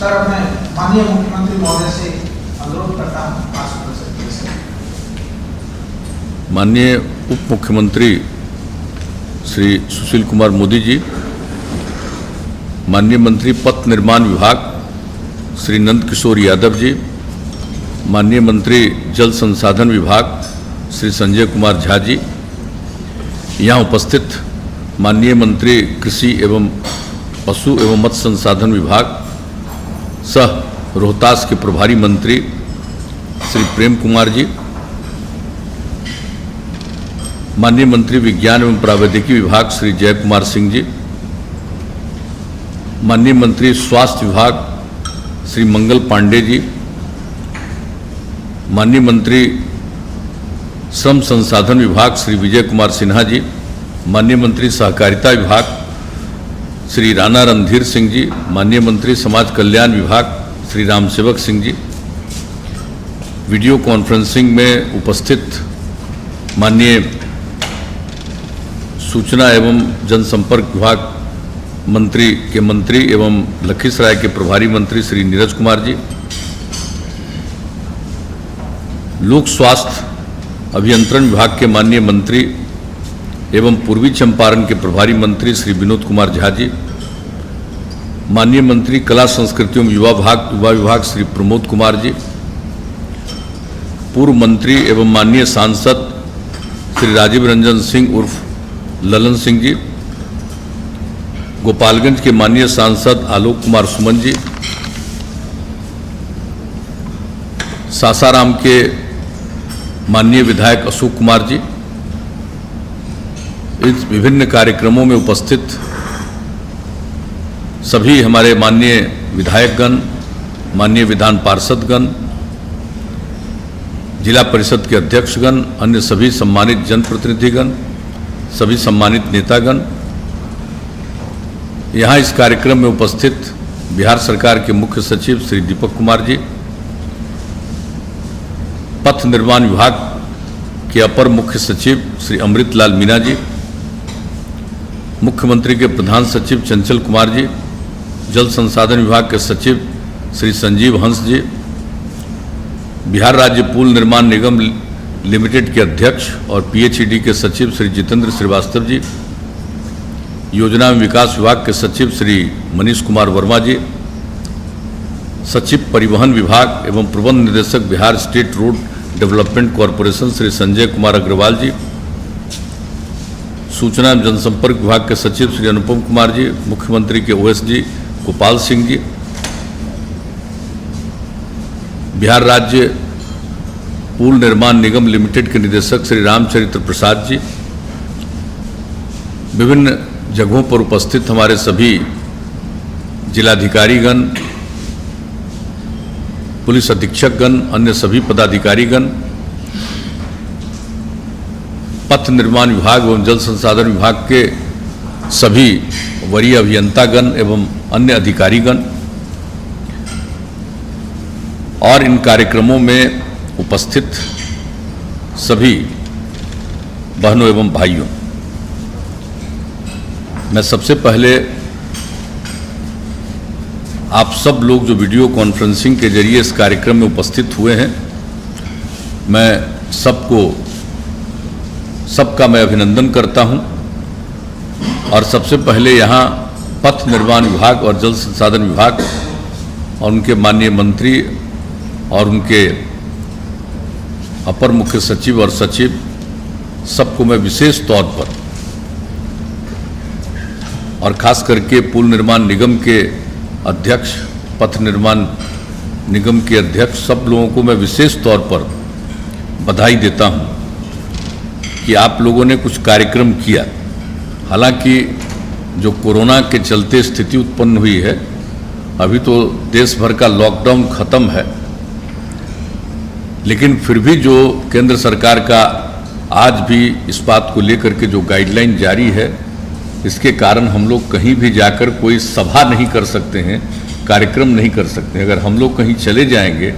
Sir मैं माननीय मुख्यमंत्री महोदय से अनुरोध करता हूँ 5% से। माननीय उप मुख्यमंत्री श्री सुशील कुमार मोदी जी, माननीय मंत्री पथ निर्माण विभाग श्री नंद किशोर यादव जी, माननीय मंत्री जल संसाधन विभाग श्री संजय कुमार झा जी, यहाँ उपस्थित माननीय मंत्री कृषि एवं पशु एवं मत्स्य संसाधन विभाग सह रोहतास के प्रभारी मंत्री श्री प्रेम कुमार जी, माननीय मंत्री विज्ञान एवं प्रावैधिकी विभाग श्री जय कुमार सिंह जी, माननीय मंत्री स्वास्थ्य विभाग श्री मंगल पांडे जी, माननीय मंत्री श्रम संसाधन विभाग श्री विजय कुमार सिन्हा जी, माननीय मंत्री सहकारिता विभाग श्री राणा रणधीर सिंह जी, माननीय मंत्री समाज कल्याण विभाग श्री रामसेवक सिंह जी, वीडियो कॉन्फ्रेंसिंग में उपस्थित माननीय सूचना एवं जनसंपर्क विभाग मंत्री एवं लखीसराय के प्रभारी मंत्री श्री नीरज कुमार जी, लोक स्वास्थ्य अभियंत्रण विभाग के माननीय मंत्री एवं पूर्वी चंपारण के प्रभारी मंत्री श्री विनोद कुमार झा जी, माननीय मंत्री कला संस्कृति एवं युवा विभाग श्री प्रमोद कुमार जी, पूर्व मंत्री एवं माननीय सांसद श्री राजीव रंजन सिंह उर्फ ललन सिंह जी, गोपालगंज के माननीय सांसद आलोक कुमार सुमन जी, सासाराम के माननीय विधायक अशोक कुमार जी, इस विभिन्न कार्यक्रमों में उपस्थित सभी हमारे माननीय विधायकगण, माननीय विधान पार्षदगण, जिला परिषद के अध्यक्षगण, अन्य सभी सम्मानित जनप्रतिनिधिगण, सभी सम्मानित नेतागण, यहाँ इस कार्यक्रम में उपस्थित बिहार सरकार के मुख्य सचिव श्री दीपक कुमार जी, पथ निर्माण विभाग के अपर मुख्य सचिव श्री अमृत लाल मीना जी, मुख्यमंत्री के प्रधान सचिव चंचल कुमार जी, जल संसाधन विभाग के सचिव श्री संजीव हंस जी, बिहार राज्य पुल निर्माण निगम लिमिटेड के अध्यक्ष और पीएचईडी के सचिव श्री जितेंद्र श्रीवास्तव जी, योजना एवं विकास विभाग के सचिव श्री मनीष कुमार वर्मा जी, सचिव परिवहन विभाग एवं प्रबंध निदेशक Bihar state road development corporation Shri Sanjay Kumar Agrawal ji, सूचना एवं जनसंपर्क विभाग के सचिव श्री अनुपम कुमार जी, मुख्यमंत्री के ओएसडी गोपाल सिंह जी, बिहार राज्य पुल निर्माण निगम लिमिटेड के निदेशक श्री रामचरित्र प्रसाद जी, विभिन्न जगहों पर उपस्थित हमारे सभी जिलाधिकारीगण, पुलिस अधीक्षकगण, अन्य सभी पदाधिकारीगण, पथ निर्माण विभाग एवं जल संसाधन विभाग के सभी वरीय अभियंतागण एवं अन्य अधिकारीगण और इन कार्यक्रमों में उपस्थित सभी बहनों एवं भाइयों, मैं सबसे पहले आप सब लोग जो वीडियो कॉन्फ्रेंसिंग के जरिए इस कार्यक्रम में उपस्थित हुए हैं, मैं सबका मैं अभिनंदन करता हूं। और सबसे पहले यहाँ पथ निर्माण विभाग और जल संसाधन विभाग और उनके माननीय मंत्री और उनके अपर मुख्य सचिव और सचिव सबको मैं विशेष तौर पर और खास करके पुल निर्माण निगम के अध्यक्ष, पथ निर्माण निगम के अध्यक्ष, सब लोगों को मैं विशेष तौर पर बधाई देता हूं कि आप लोगों ने कुछ कार्यक्रम किया। हालांकि जो कोरोना के चलते स्थिति उत्पन्न हुई है, अभी तो देश भर का लॉकडाउन खत्म है, लेकिन फिर भी जो केंद्र सरकार का आज भी इस बात को लेकर के जो गाइडलाइन जारी है, इसके कारण हम लोग कहीं भी जाकर कोई सभा नहीं कर सकते हैं, कार्यक्रम नहीं कर सकते हैं। अगर हम लोग कहीं चले जाएंगे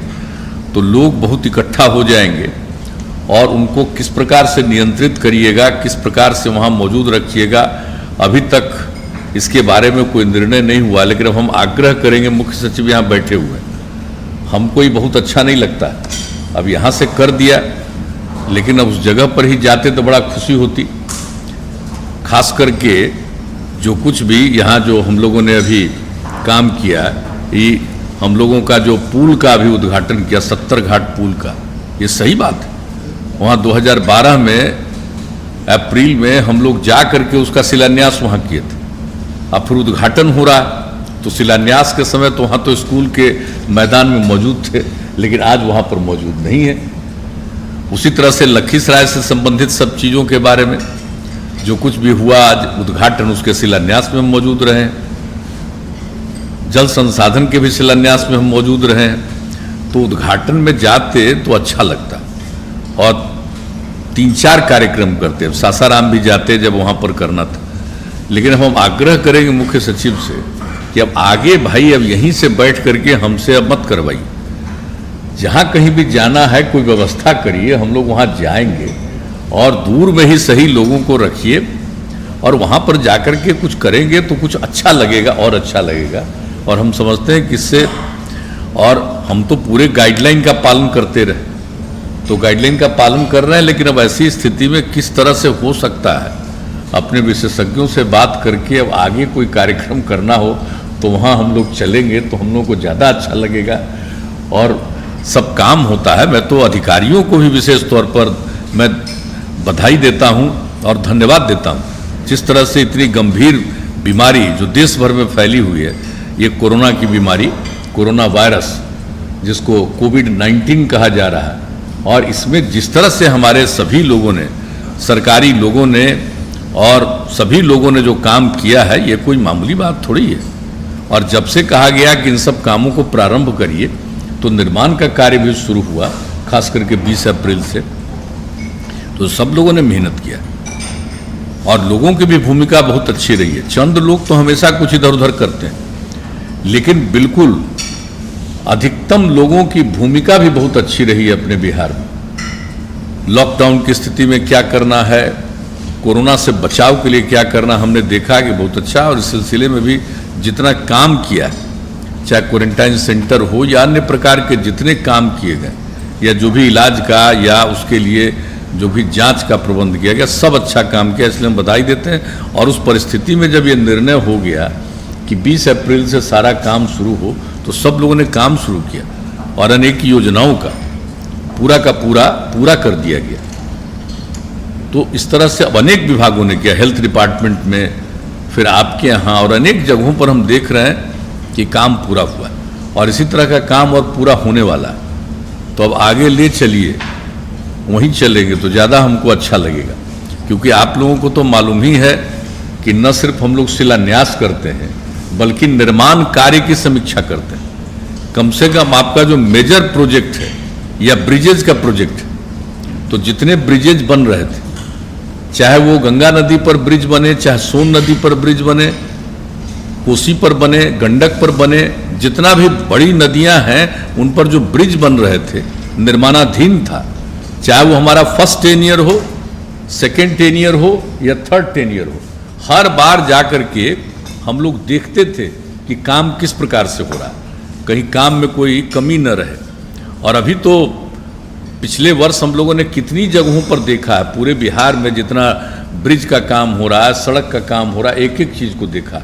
तो लोग बहुत इकट्ठा हो जाएंगे और उनको किस प्रकार से नियंत्रित करिएगा, किस प्रकार से वहाँ मौजूद रखिएगा, अभी तक इसके बारे में कोई निर्णय नहीं हुआ, लेकिन अब हम आग्रह करेंगे, मुख्य सचिव यहाँ बैठे हुए हैं, हमको ये बहुत अच्छा नहीं लगता। अब यहाँ से कर दिया, लेकिन अब उस जगह पर ही जाते तो बड़ा खुशी होती। खास करके जो कुछ भी यहाँ जो हम लोगों ने अभी काम किया, ये हम लोगों का जो पुल का अभी उद्घाटन किया, 70 घाट पुल का, ये सही बात है। वहाँ 2012 में अप्रैल में हम लोग जा करके उसका शिलान्यास वहाँ किए थे। अब फिर उद्घाटन हो रहा, तो शिलान्यास के समय तो वहाँ तो स्कूल के मैदान में मौजूद थे, लेकिन आज वहाँ पर मौजूद नहीं है। उसी तरह से लखीसराय से संबंधित सब चीज़ों के बारे में जो कुछ भी हुआ, आज उद्घाटन उसके शिलान्यास में हम मौजूद रहे हैं। जल संसाधन के भी शिलान्यास में हम मौजूद रहे हैं। तो उद्घाटन में जाते तो अच्छा लगता, और 3-4 कार्यक्रम करते। सासाराम भी जाते जब वहाँ पर करना था। लेकिन हम आग्रह करेंगे मुख्य सचिव से कि अब आगे भाई अब यहीं से बैठ करके हमसे अब मत करवाइए, जहाँ कहीं भी जाना है कोई व्यवस्था करिए, हम लोग वहाँ जाएंगे, और दूर में ही सही लोगों को रखिए, और वहाँ पर जाकर के कुछ करेंगे तो कुछ अच्छा लगेगा और अच्छा लगेगा। और हम समझते हैं कि इससे, और हम तो पूरे गाइडलाइन का पालन करते रहे, तो गाइडलाइन का पालन कर रहे हैं, लेकिन अब ऐसी स्थिति में किस तरह से हो सकता है, अपने विशेषज्ञों से बात करके अब आगे कोई कार्यक्रम करना हो तो वहाँ हम लोग चलेंगे, तो हम लोग को ज़्यादा अच्छा लगेगा और सब काम होता है। मैं तो अधिकारियों को भी विशेष तौर पर मैं बधाई देता हूँ और धन्यवाद देता हूँ, जिस तरह से इतनी गंभीर बीमारी जो देश भर में फैली हुई है, ये कोरोना की बीमारी, कोरोना वायरस जिसको कोविड-19 कहा जा रहा है, और इसमें जिस तरह से हमारे सभी लोगों ने, सरकारी लोगों ने और सभी लोगों ने जो काम किया है, ये कोई मामूली बात थोड़ी है। और जब से कहा गया कि इन सब कामों को प्रारंभ करिए, तो निर्माण का कार्य भी शुरू हुआ, खास करके 20 अप्रैल से। तो सब लोगों ने मेहनत किया और लोगों की भी भूमिका बहुत अच्छी रही है। चंद लोग तो हमेशा कुछ इधर उधर करते हैं, लेकिन बिल्कुल अधिकतम लोगों की भूमिका भी बहुत अच्छी रही है अपने बिहार में। लॉकडाउन की स्थिति में क्या करना है, कोरोना से बचाव के लिए क्या करना, हमने देखा कि बहुत अच्छा। और इस सिलसिले में भी जितना काम किया है, चाहे क्वारंटाइन सेंटर हो या अन्य प्रकार के जितने काम किए गए, या जो भी इलाज का या उसके लिए जो भी जांच का प्रबंध किया गया, सब अच्छा काम किया, इसलिए हम बधाई देते हैं। और उस परिस्थिति में जब ये निर्णय हो गया कि 20 अप्रैल से सारा काम शुरू हो, तो सब लोगों ने काम शुरू किया और अनेक योजनाओं का पूरा कर दिया गया। तो इस तरह से अब अनेक विभागों ने किया, हेल्थ डिपार्टमेंट में, फिर आपके यहाँ और अनेक जगहों पर हम देख रहे हैं कि काम पूरा हुआ, और इसी तरह का काम और पूरा होने वाला है। तो अब आगे ले चलिए, वहीं चलेंगे तो ज़्यादा हमको अच्छा लगेगा, क्योंकि आप लोगों को तो मालूम ही है कि न सिर्फ हम लोग शिलान्यास करते हैं, बल्कि निर्माण कार्य की समीक्षा करते हैं। कम से कम आपका जो मेजर प्रोजेक्ट है या ब्रिजेज का प्रोजेक्ट है, तो जितने ब्रिजेज बन रहे थे, चाहे वो गंगा नदी पर ब्रिज बने, चाहे सोन नदी पर ब्रिज बने, कोसी पर बने, गंडक पर बने, जितना भी बड़ी नदियां हैं उन पर जो ब्रिज बन रहे थे, निर्माणाधीन था, चाहे वो हमारा फर्स्ट टेनियर हो, सेकेंड टेनियर हो या थर्ड टेनियर हो, हर बार जा कर के हम लोग देखते थे कि काम किस प्रकार से हो रहा है, कहीं काम में कोई कमी न रहे। और अभी तो पिछले वर्ष हम लोगों ने कितनी जगहों पर देखा है, पूरे बिहार में जितना ब्रिज का काम हो रहा है, सड़क का काम हो रहा है, एक एक चीज़ को देखा।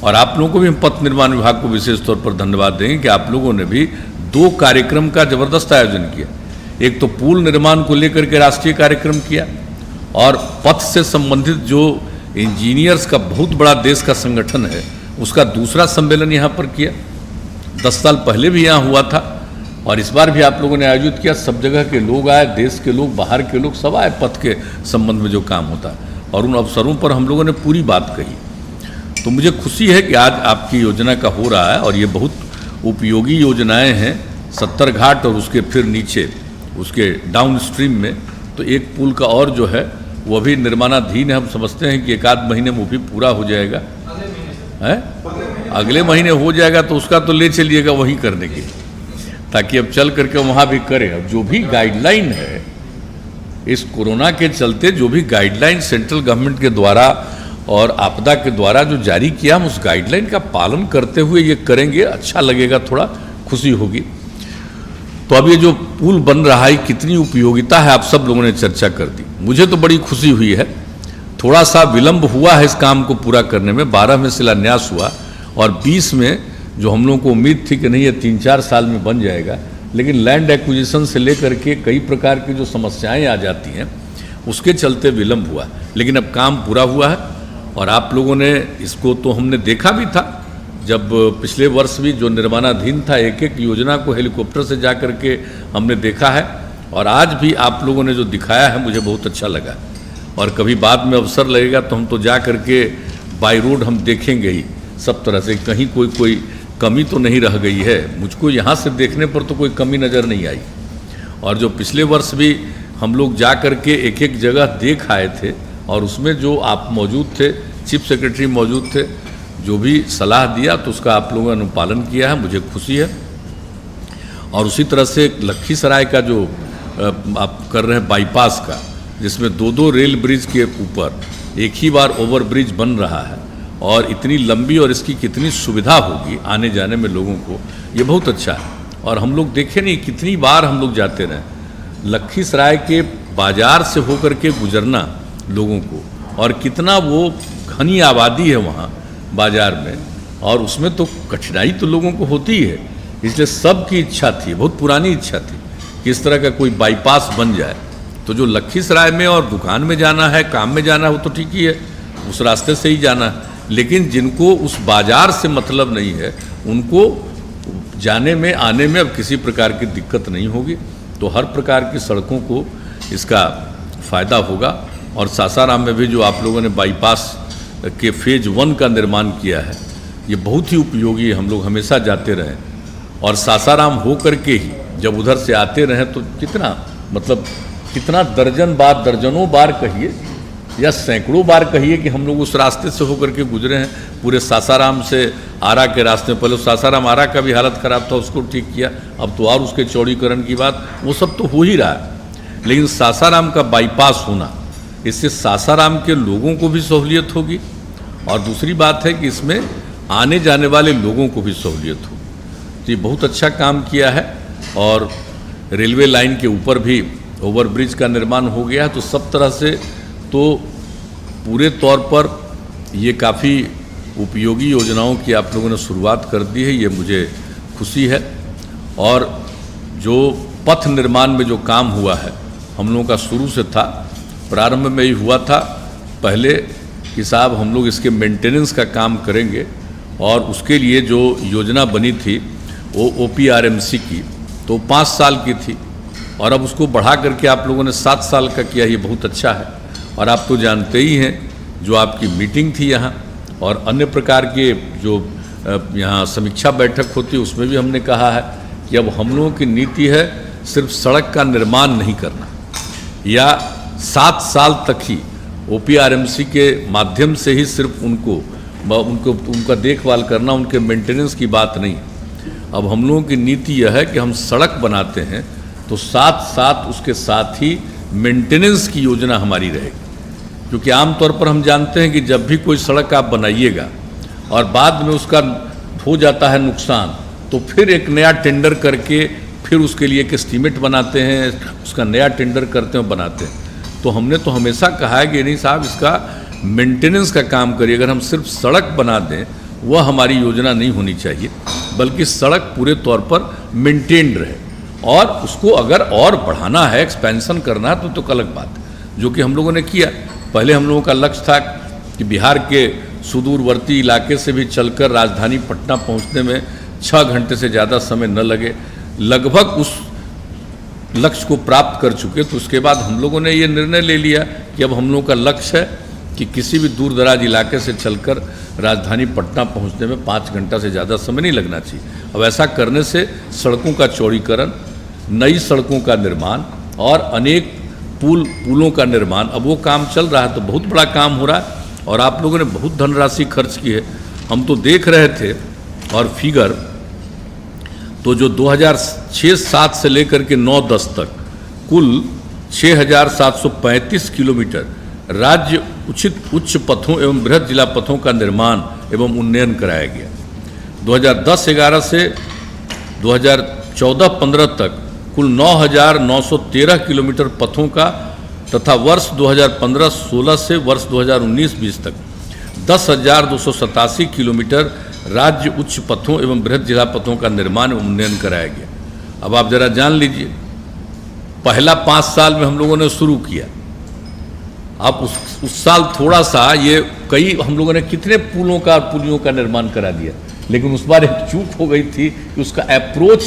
और आप लोगों को भी हम पथ निर्माण विभाग को विशेष तौर पर धन्यवाद देंगे कि आप लोगों ने भी 2 कार्यक्रम का जबरदस्त आयोजन किया। एक तो पुल निर्माण को लेकर के राष्ट्रीय कार्यक्रम किया, और पथ से संबंधित जो इंजीनियर्स का बहुत बड़ा देश का संगठन है, उसका दूसरा सम्मेलन यहाँ पर किया। 10 साल पहले भी यहाँ हुआ था, और इस बार भी आप लोगों ने आयोजित किया। सब जगह के लोग आए, देश के लोग, बाहर के लोग, सब आए पथ के संबंध में जो काम होता है, और उन अवसरों पर हम लोगों ने पूरी बात कही। तो मुझे खुशी है कि आज आपकी योजना का हो रहा है, और ये बहुत उपयोगी योजनाएं हैं। 70 घाट और उसके फिर नीचे उसके डाउन स्ट्रीम में तो एक पुल का और जो है वो अभी निर्माणाधीन है। हम समझते हैं कि 1 आध महीने में वो भी पूरा हो जाएगा, है अगले महीने हो जाएगा, तो उसका तो ले चलिएगा वहीं करने के, ताकि अब चल करके वहाँ भी करें। अब जो भी गाइडलाइन है, इस कोरोना के चलते जो भी गाइडलाइन सेंट्रल गवर्नमेंट के द्वारा और आपदा के द्वारा जो जारी किया, हम उस गाइडलाइन का पालन करते हुए ये करेंगे, अच्छा लगेगा, थोड़ा खुशी होगी। तो अब ये जो पुल बन रहा है, कितनी उपयोगिता है, आप सब लोगों ने चर्चा कर दी। मुझे तो बड़ी खुशी हुई है। थोड़ा सा विलंब हुआ है इस काम को पूरा करने में, 12 में शिलान्यास हुआ और 20 में जो हम लोगों को उम्मीद थी कि नहीं ये 3-4 साल में बन जाएगा, लेकिन लैंड एक्विजिशन से लेकर के कई प्रकार की जो समस्याएं आ जाती हैं उसके चलते विलंब हुआ। लेकिन अब काम पूरा हुआ है और आप लोगों ने इसको तो हमने देखा भी था, जब पिछले वर्ष भी जो निर्माणाधीन था, एक एक योजना को हेलीकॉप्टर से जा कर के हमने देखा है और आज भी आप लोगों ने जो दिखाया है मुझे बहुत अच्छा लगा। और कभी बाद में अवसर लगेगा तो हम तो जा कर के बाई रोड हम देखेंगे ही सब तरह से, कहीं कोई कमी तो नहीं रह गई है। मुझको यहाँ से देखने पर तो कोई कमी नज़र नहीं आई। और जो पिछले वर्ष भी हम लोग जा कर के एक एक जगह देख आए थे और उसमें जो आप मौजूद थे, चीफ सेक्रेटरी मौजूद थे, जो भी सलाह दिया तो उसका आप लोगों ने पालन किया है, मुझे खुशी है। और उसी तरह से लखीसराय का जो आप कर रहे हैं बाईपास का, जिसमें 2-2 रेल ब्रिज के ऊपर एक ही बार ओवर ब्रिज बन रहा है और इतनी लंबी, और इसकी कितनी सुविधा होगी आने जाने में लोगों को, ये बहुत अच्छा है। और हम लोग देखे नहीं कितनी बार हम लोग जाते रहे, लखीसराय के बाजार से होकर के गुजरना लोगों को, और कितना वो घनी आबादी है वहाँ बाजार में, और उसमें तो कठिनाई तो लोगों को होती है। इसलिए सबकी इच्छा थी, बहुत पुरानी इच्छा थी कि इस तरह का कोई बाईपास बन जाए। तो जो लखीसराय में और दुकान में जाना है, काम में जाना है, वो तो ठीक ही है, उस रास्ते से ही जाना है। लेकिन जिनको उस बाजार से मतलब नहीं है, उनको जाने में आने में अब किसी प्रकार की दिक्कत नहीं होगी। तो हर प्रकार की सड़कों को इसका फ़ायदा होगा। और सासाराम में भी जो आप लोगों ने बाईपास के फेज 1 का निर्माण किया है, ये बहुत ही उपयोगी है। हम लोग हमेशा जाते रहें और सासाराम हो कर के ही जब उधर से आते रहें तो कितना दर्जन बार, दर्जनों बार कहिए या सैकड़ों बार कहिए कि हम लोग उस रास्ते से होकर के गुजरे हैं। पूरे सासाराम से आरा के रास्ते में, पहले सासाराम आरा का भी हालत ख़राब था, उसको ठीक किया, अब तो और उसके चौड़ीकरण की बात, वो सब तो हो ही रहा है। लेकिन सासाराम का बाईपास होना, इससे सासाराम के लोगों को भी सहूलियत होगी और दूसरी बात है कि इसमें आने जाने वाले लोगों को भी सहूलियत होगी। तो ये बहुत अच्छा काम किया है। और रेलवे लाइन के ऊपर भी ओवरब्रिज का निर्माण हो गया है। तो सब तरह से तो पूरे तौर पर ये काफ़ी उपयोगी योजनाओं की आप लोगों ने शुरुआत कर दी है, ये मुझे खुशी है। और जो पथ निर्माण में जो काम हुआ है, हम लोगों का शुरू से था, प्रारंभ में ही हुआ था पहले कि साहब हम लोग इसके मेंटेनेंस का काम करेंगे, और उसके लिए जो योजना बनी थी वो OPRMC की, तो 5 साल की थी और अब उसको बढ़ा करके आप लोगों ने 7 साल का किया। ये बहुत अच्छा है। और आप तो जानते ही हैं, जो आपकी मीटिंग थी यहाँ और अन्य प्रकार के जो यहाँ समीक्षा बैठक होती है, उसमें भी हमने कहा है कि अब हम लोगों की नीति है सिर्फ सड़क का निर्माण नहीं करना, या 7 साल तक ही OPRMC के माध्यम से ही सिर्फ उनका देखभाल करना, उनके मेंटेनेंस की बात नहीं। अब हम लोगों की नीति यह है कि हम सड़क बनाते हैं तो साथ उसके साथ ही मेंटेनेंस की योजना हमारी रहेगी। क्योंकि आमतौर पर हम जानते हैं कि जब भी कोई सड़क आप बनाइएगा और बाद में उसका हो जाता है नुकसान, तो फिर एक नया टेंडर करके फिर उसके लिए एक एस्टीमेट बनाते हैं, उसका नया टेंडर करते हैं, बनाते हैं। तो हमने तो हमेशा कहा है कि नहीं साहब, इसका मेंटेनेंस का काम करिए। अगर हम सिर्फ सड़क बना दें, वह हमारी योजना नहीं होनी चाहिए, बल्कि सड़क पूरे तौर पर मेंटेन्ड रहे। और उसको अगर और बढ़ाना है, एक्सपेंशन करना है, तो अलग बात है, जो कि हम लोगों ने किया। पहले हम लोगों का लक्ष्य था कि बिहार के सुदूरवर्ती इलाके से भी चलकर राजधानी पटना पहुंचने में 6 घंटे से ज़्यादा समय न लगे। लगभग उस लक्ष्य को प्राप्त कर चुके। तो उसके बाद हम लोगों ने ये निर्णय ले लिया कि अब हम लोगों का लक्ष्य है कि किसी भी दूर दराज इलाके से चलकर राजधानी पटना पहुंचने में 5 घंटा से ज़्यादा समय नहीं लगना चाहिए। अब ऐसा करने से सड़कों का चौड़ीकरण, नई सड़कों का निर्माण और अनेक पुलों का निर्माण, अब वो काम चल रहा है। तो बहुत बड़ा काम हो रहा है और आप लोगों ने बहुत धनराशि खर्च की है। हम तो देख रहे थे और फिगर तो जो 2006-07 से लेकर के 9-10 तक कुल 6,735 किलोमीटर राज्य उच्च पथों एवं बृहद जिला पथों का निर्माण एवं उन्नयन कराया गया। 2010-11 से 2014-15 तक कुल 9,913 किलोमीटर पथों का तथा वर्ष 2015-16 से वर्ष 2019-20 तक 10,287 किलोमीटर राज्य उच्च पथों एवं बृहद जिला पथों का निर्माण एवं उन्नयन कराया गया। अब आप जरा जान लीजिए, पहला 5 साल में हम लोगों ने शुरू किया, अब उस साल थोड़ा सा ये कई हम लोगों ने कितने पुलों का और पुलियों का निर्माण करा दिया, लेकिन उस बार एक चूक हो गई थी कि उसका अप्रोच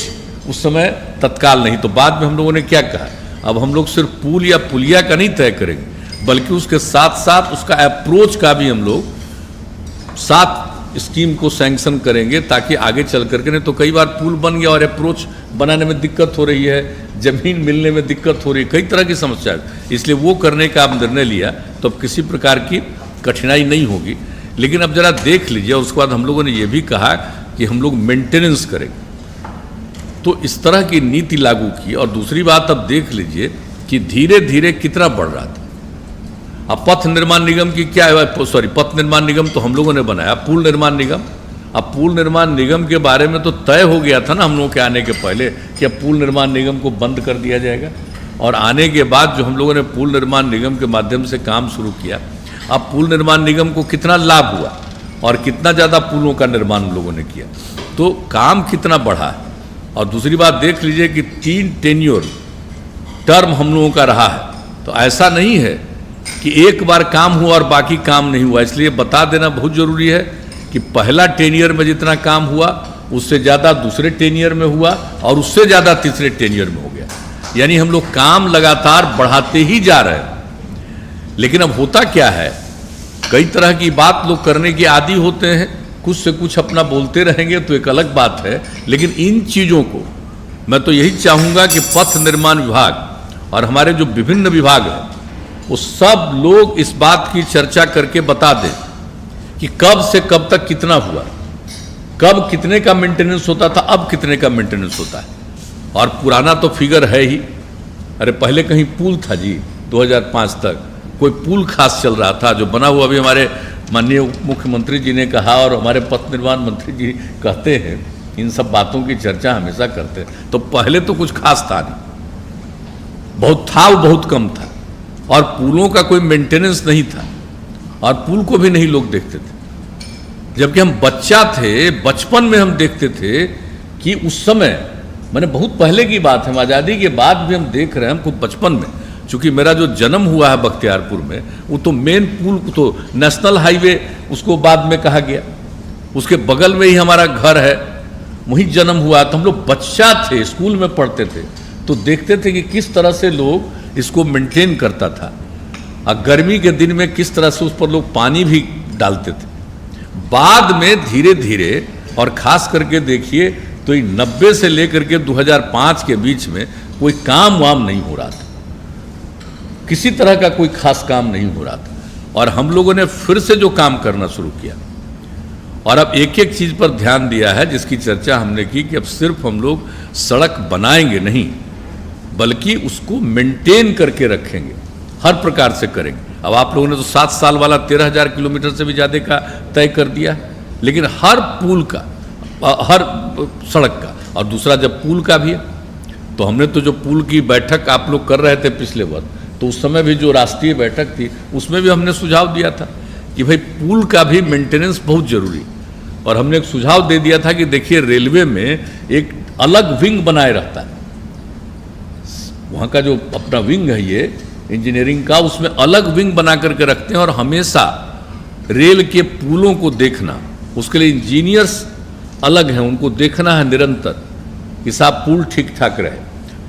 उस समय तत्काल नहीं। तो बाद में हम लोगों ने क्या कहा, अब हम लोग सिर्फ पुल या पुलिया का नहीं तय करेंगे, बल्कि उसके साथ साथ उसका अप्रोच का भी हम लोग साथ स्कीम को सैंक्शन करेंगे, ताकि आगे चल करके, नहीं तो कई बार पुल बन गया और अप्रोच बनाने में दिक्कत हो रही है, जमीन मिलने में दिक्कत हो रही है, कई तरह की समस्या है। इसलिए वो करने का आप निर्णय लिया तो अब किसी प्रकार की कठिनाई नहीं होगी। लेकिन अब जरा देख लीजिए, और उसके बाद हम लोगों ने ये भी कहा कि हम लोग मेंटेनेंस करेंगे, तो इस तरह की नीति लागू की। और दूसरी बात अब देख लीजिए कि धीरे धीरे कितना बढ़ रहा था। अब पथ निर्माण निगम की क्या है, पथ निर्माण निगम तो हम लोगों ने बनाया, पुल निर्माण निगम। अब पुल निर्माण निगम के बारे में तो तय हो गया था ना हम लोगों के आने के पहले कि अब पुल निर्माण निगम को बंद कर दिया जाएगा। और आने के बाद जो हम लोगों ने पुल निर्माण निगम के माध्यम से काम शुरू किया, अब पुल निर्माण निगम को कितना लाभ हुआ और कितना ज़्यादा पुलों का निर्माण हम लोगों ने किया, तो काम कितना बढ़ा है। और दूसरी बात देख लीजिए कि 3 टेन्योर टर्म हम लोगों का रहा है, तो ऐसा नहीं है कि एक बार काम हुआ और बाकी काम नहीं हुआ। इसलिए बता देना बहुत ज़रूरी है कि पहला टेनियर में जितना काम हुआ उससे ज़्यादा दूसरे टेनियर में हुआ और उससे ज़्यादा तीसरे टेनियर में हो गया। यानी हम लोग काम लगातार बढ़ाते ही जा रहे हैं। लेकिन अब होता क्या है, कई तरह की बात लोग करने के आदी होते हैं, कुछ से कुछ अपना बोलते रहेंगे तो एक अलग बात है। लेकिन इन चीज़ों को मैं तो यही चाहूँगा कि पथ निर्माण विभाग और हमारे जो विभिन्न विभाग हैं वो सब लोग इस बात की चर्चा करके बता दें कि कब से कब तक कितना हुआ, कब कितने का मेंटेनेंस होता था, अब कितने का मेंटेनेंस होता है। और पुराना तो फिगर है ही, अरे पहले कहीं पुल था जी, 2005 तक कोई पुल खास चल रहा था जो बना हुआ। अभी हमारे माननीय मुख्यमंत्री जी ने कहा और हमारे पथ निर्माण मंत्री जी कहते हैं, इन सब बातों की चर्चा हमेशा करते हैं। तो पहले तो कुछ खास था नहीं, बहुत था वो बहुत कम था, और पुलों का कोई मेंटेनेंस नहीं था और पुल को भी नहीं लोग देखते थे। जबकि हम बच्चा थे, बचपन में हम देखते थे कि उस समय, मैंने बहुत पहले की बात है, आज़ादी के बाद भी हम देख रहे हैं, हमको बचपन में, चूँकि मेरा जो जन्म हुआ है बख्तियारपुर में, वो तो मेन पुल तो नेशनल हाईवे उसको बाद में कहा गया, उसके बगल में ही हमारा घर है, वहीं जन्म हुआ। तो हम लोग बच्चा थे, स्कूल में पढ़ते थे, तो देखते थे कि किस तरह से लोग इसको मेंटेन करता था, और गर्मी के दिन में किस तरह से उस पर लोग पानी भी डालते थे। बाद में धीरे धीरे, और ख़ास करके देखिए तो 90 से लेकर के 2005 के बीच में कोई काम वाम नहीं हो रहा था, किसी तरह का कोई खास काम नहीं हो रहा था। और हम लोगों ने फिर से जो काम करना शुरू किया, और अब एक एक चीज़ पर ध्यान दिया है, जिसकी चर्चा हमने की कि अब सिर्फ हम लोग सड़क बनाएंगे नहीं, बल्कि उसको मेंटेन करके रखेंगे, हर प्रकार से करेंगे। अब आप लोगों ने तो 7 साल वाला 13,000 किलोमीटर से भी ज़्यादा का तय कर दिया, लेकिन हर पुल का, हर सड़क का, और दूसरा जब पुल का भी है, तो हमने तो जो पुल की बैठक आप लोग कर रहे थे पिछले वर्ष, तो उस समय भी जो राष्ट्रीय बैठक थी उसमें भी हमने सुझाव दिया था कि भाई पुल का भी मेंटेनेंस बहुत जरूरी। और हमने एक सुझाव दे दिया था कि देखिए रेलवे में एक अलग विंग बनाए रहता है, वहाँ का जो अपना विंग है ये इंजीनियरिंग का, उसमें अलग विंग बना करके रखते हैं, और हमेशा रेल के पुलों को देखना, उसके लिए इंजीनियर्स अलग हैं, उनको देखना है निरंतर कि साहब पुल ठीक ठाक रहे।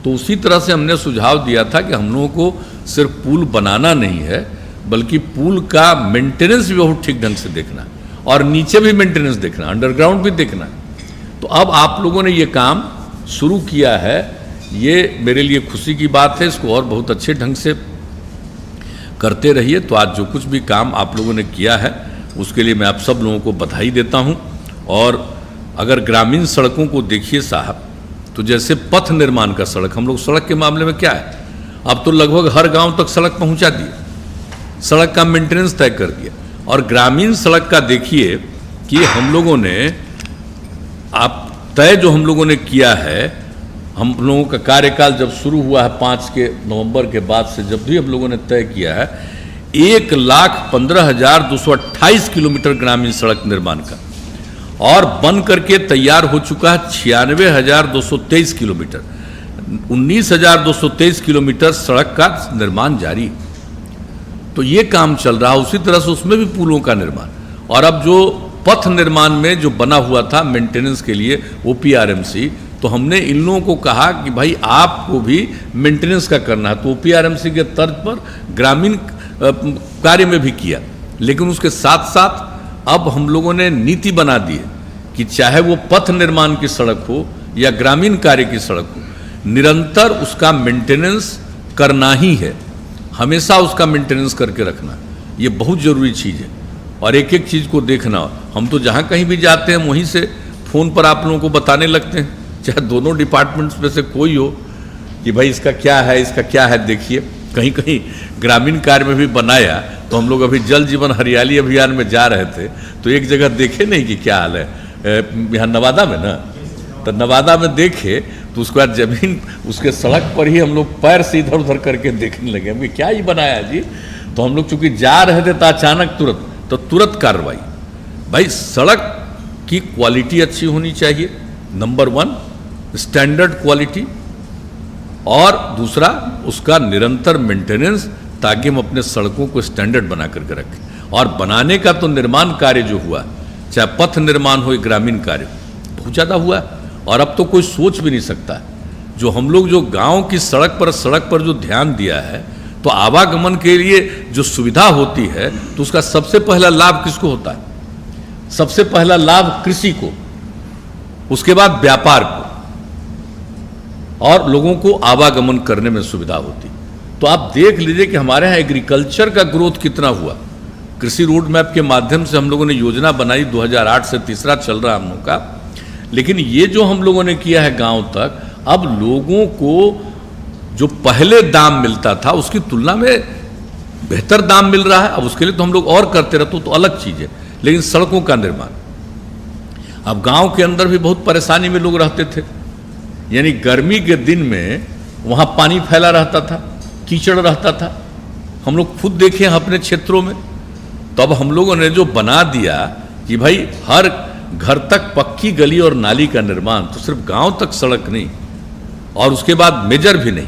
तो उसी तरह से हमने सुझाव दिया था कि हम लोगों को सिर्फ पुल बनाना नहीं है, बल्कि पुल का मेंटेनेंस भी बहुत ठीक ढंग से देखना, और नीचे भी मेंटेनेंस देखना, अंडरग्राउंड भी देखना। तो अब आप लोगों ने ये काम शुरू किया है, ये मेरे लिए खुशी की बात है, इसको और बहुत अच्छे ढंग से करते रहिए। तो आज जो कुछ भी काम आप लोगों ने किया है उसके लिए मैं आप सब लोगों को बधाई देता हूं। और अगर ग्रामीण सड़कों को देखिए साहब, तो जैसे पथ निर्माण का सड़क, हम लोग सड़क के मामले में क्या है, अब तो लगभग हर गांव तक सड़क पहुंचा दिए। सड़क का मेंटेनेंस तय कर दिया। और ग्रामीण सड़क का देखिए कि हम लोगों ने तय जो हम लोगों ने किया है, हम लोगों का कार्यकाल जब शुरू हुआ है 5 नवंबर के बाद से, जब भी हम लोगों ने तय किया है 1,15,228 किलोमीटर ग्रामीण सड़क निर्माण का, और बन करके तैयार हो चुका है 96,223 किलोमीटर। 19,223 किलोमीटर सड़क का निर्माण जारी। तो ये काम चल रहा है। उसी तरह से उसमें भी पुलों का निर्माण, और अब जो पथ निर्माण में जो बना हुआ था मेंटेनेंस के लिए OPRMC, तो हमने इन लोगों को कहा कि भाई आपको भी मेंटेनेंस का करना है। तो OPRMC के तर्ज पर ग्रामीण कार्य में भी किया, लेकिन उसके साथ साथ अब हम लोगों ने नीति बना दी है कि चाहे वो पथ निर्माण की सड़क हो या ग्रामीण कार्य की सड़क हो, निरंतर उसका मेंटेनेंस करना ही है, हमेशा उसका मेंटेनेंस करके रखना। ये बहुत ज़रूरी चीज़ है। और एक एक चीज़ को देखना, हम तो जहाँ कहीं भी जाते हैं वहीं से फ़ोन पर आप लोगों को बताने लगते हैं, चाहे दोनों डिपार्टमेंट्स में से कोई हो, कि भाई इसका क्या है, इसका क्या है। देखिए कहीं कहीं ग्रामीण कार्य में भी बनाया, तो हम लोग अभी जल जीवन हरियाली अभियान में जा रहे थे, तो एक जगह देखे नहीं कि क्या हाल है, यहाँ नवादा में ना, तो नवादा में देखे तो उसके बाद जमीन उसके सड़क पर ही हम लोग पैर से इधर उधर करके देखने लगे, हम क्या ही बनाया जी। तो हम लोग चूंकि जा रहे थे तो अचानक तुरंत कार्रवाई। भाई सड़क की क्वालिटी अच्छी होनी चाहिए, नंबर 1 स्टैंडर्ड क्वालिटी, और दूसरा उसका निरंतर मेंटेनेंस, ताकि हम अपने सड़कों को स्टैंडर्ड बना करके रखें। और बनाने का तो निर्माण कार्य जो हुआ, चाहे पथ निर्माण हो या ग्रामीण कार्य, बहुत ज़्यादा हुआ। और अब तो कोई सोच भी नहीं सकता। जो हम लोग जो गांव की सड़क पर जो ध्यान दिया है, तो आवागमन के लिए जो सुविधा होती है, तो उसका सबसे पहला लाभ किसको होता है? सबसे पहला लाभ कृषि को, उसके बाद व्यापार को, और लोगों को आवागमन करने में सुविधा होती। तो आप देख लीजिए कि हमारे यहाँ एग्रीकल्चर का ग्रोथ कितना हुआ। कृषि रोड मैप के माध्यम से हम लोगों ने योजना बनाई, 2008 से तीसरा चल रहा हम लोगों का। लेकिन ये जो हम लोगों ने किया है गांव तक, अब लोगों को जो पहले दाम मिलता था उसकी तुलना में बेहतर दाम मिल रहा है। अब उसके लिए तो हम लोग और करते रहते तो अलग चीज़ है। लेकिन सड़कों का निर्माण, अब गांव के अंदर भी बहुत परेशानी में लोग रहते थे, यानी गर्मी के दिन में वहाँ पानी फैला रहता था, कीचड़ रहता था, हम लोग खुद देखे हैं अपने क्षेत्रों में। तो अब हम लोगों ने जो बना दिया कि भाई हर घर तक पक्की गली और नाली का निर्माण, तो सिर्फ गांव तक सड़क नहीं और उसके बाद मेजर भी नहीं,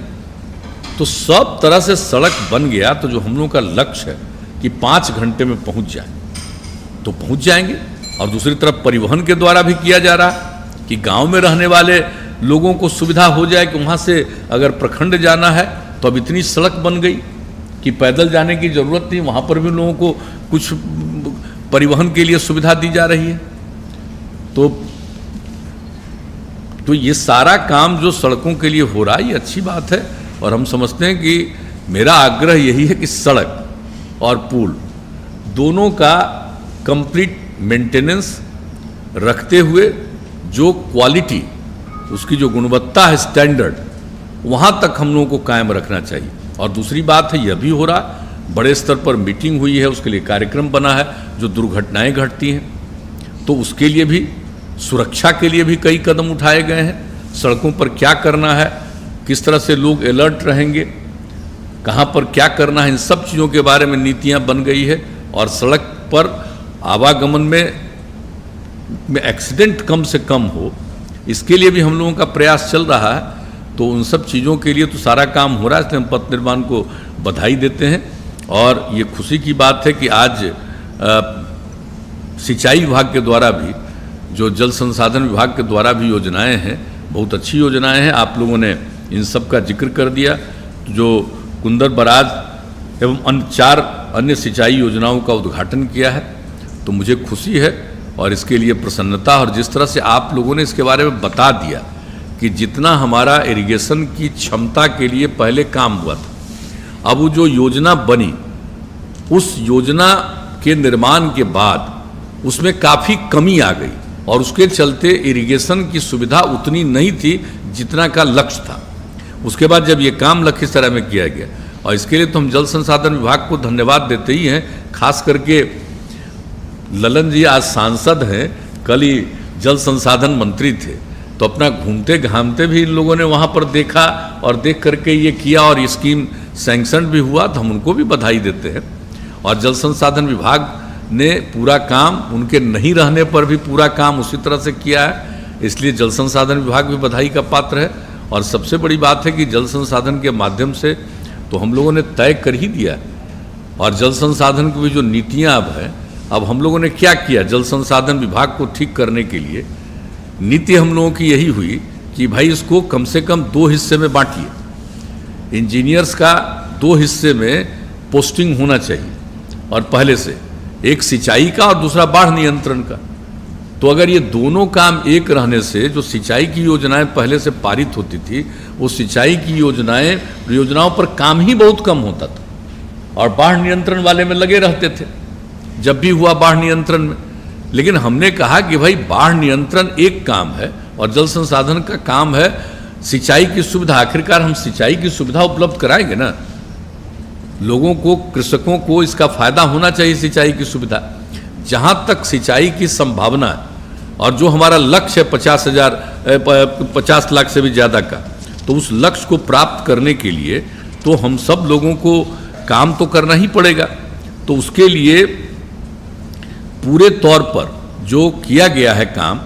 तो सब तरह से सड़क बन गया। तो जो हम लोगों का लक्ष्य है कि 5 घंटे में पहुंच जाए, तो पहुंच जाएंगे। और दूसरी तरफ परिवहन के द्वारा भी किया जा रहा कि गांव में रहने वाले लोगों को सुविधा हो जाए कि वहाँ से अगर प्रखंड जाना है तो अब इतनी सड़क बन गई कि पैदल जाने की ज़रूरत नहीं, वहाँ पर भी लोगों को कुछ परिवहन के लिए सुविधा दी जा रही है। तो ये सारा काम जो सड़कों के लिए हो रहा है, ये अच्छी बात है। और हम समझते हैं कि मेरा आग्रह यही है कि सड़क और पुल दोनों का कंप्लीट मेंटेनेंस रखते हुए जो क्वालिटी, उसकी जो गुणवत्ता है, स्टैंडर्ड, वहाँ तक हम लोगों को कायम रखना चाहिए। और दूसरी बात है, यह भी हो रहा, बड़े स्तर पर मीटिंग हुई है, उसके लिए कार्यक्रम बना है। जो दुर्घटनाएं घटती हैं तो उसके लिए भी, सुरक्षा के लिए भी कई कदम उठाए गए हैं। सड़कों पर क्या करना है, किस तरह से लोग अलर्ट रहेंगे, कहाँ पर क्या करना है, इन सब चीज़ों के बारे में नीतियाँ बन गई है। और सड़क पर आवागमन में एक्सीडेंट कम से कम हो, इसके लिए भी हम लोगों का प्रयास चल रहा है। तो उन सब चीज़ों के लिए तो सारा काम हो रहा है, इसलिए हम पथ निर्माण को बधाई देते हैं। और ये खुशी की बात है कि आज सिंचाई विभाग के द्वारा भी, जो जल संसाधन विभाग के द्वारा भी योजनाएं हैं, बहुत अच्छी योजनाएं हैं। आप लोगों ने इन सब का जिक्र कर दिया। जो कुंदर बराज एवं 4 अन्य सिंचाई योजनाओं का उद्घाटन किया है, तो मुझे खुशी है और इसके लिए प्रसन्नता। और जिस तरह से आप लोगों ने इसके बारे में बता दिया कि जितना हमारा इरिगेशन की क्षमता के लिए पहले काम हुआ था, अब वो जो योजना बनी, उस योजना के निर्माण के बाद उसमें काफ़ी कमी आ गई और उसके चलते इरिगेशन की सुविधा उतनी नहीं थी जितना का लक्ष्य था। उसके बाद जब ये काम लखीसराय में किया गया और इसके लिए तो हम जल संसाधन विभाग को धन्यवाद देते ही हैं। खास करके ललन जी आज सांसद हैं, कल ही जल संसाधन मंत्री थे, तो अपना घूमते घामते भी इन लोगों ने वहाँ पर देखा और देख करके ये किया और ये स्कीम सैंक्शन भी हुआ, तो हम उनको भी बधाई देते हैं। और जल संसाधन विभाग ने पूरा काम, उनके नहीं रहने पर भी पूरा काम उसी तरह से किया है, इसलिए जल संसाधन विभाग भी बधाई का पात्र है। और सबसे बड़ी बात है कि जल संसाधन के माध्यम से तो हम लोगों ने तय कर ही दिया, और जल संसाधन की भी जो नीतियाँ अब है, अब हम लोगों ने क्या किया, जल संसाधन विभाग को ठीक करने के लिए नीति हम लोगों की यही हुई कि भाई इसको कम से कम 2 हिस्से में बांटिए। इंजीनियर्स का 2 हिस्से में पोस्टिंग होना चाहिए, और पहले से एक सिंचाई का और दूसरा बाढ़ नियंत्रण का। तो अगर ये दोनों काम एक रहने से जो सिंचाई की योजनाएं पहले से पारित होती थी, वो सिंचाई की योजनाओं पर काम ही बहुत कम होता था, और बाढ़ नियंत्रण वाले में लगे रहते थे जब भी हुआ बाढ़ नियंत्रण में। लेकिन हमने कहा कि भाई बाढ़ नियंत्रण एक काम है और जल संसाधन का काम है सिंचाई की सुविधा। आखिरकार हम सिंचाई की सुविधा उपलब्ध कराएंगे ना, लोगों को, कृषकों को इसका फायदा होना चाहिए सिंचाई की सुविधा। जहाँ तक सिंचाई की संभावना है और जो हमारा लक्ष्य है 50 लाख से भी ज़्यादा का, तो उस लक्ष्य को प्राप्त करने के लिए तो हम सब लोगों को काम तो करना ही पड़ेगा। तो उसके लिए पूरे तौर पर जो किया गया है काम,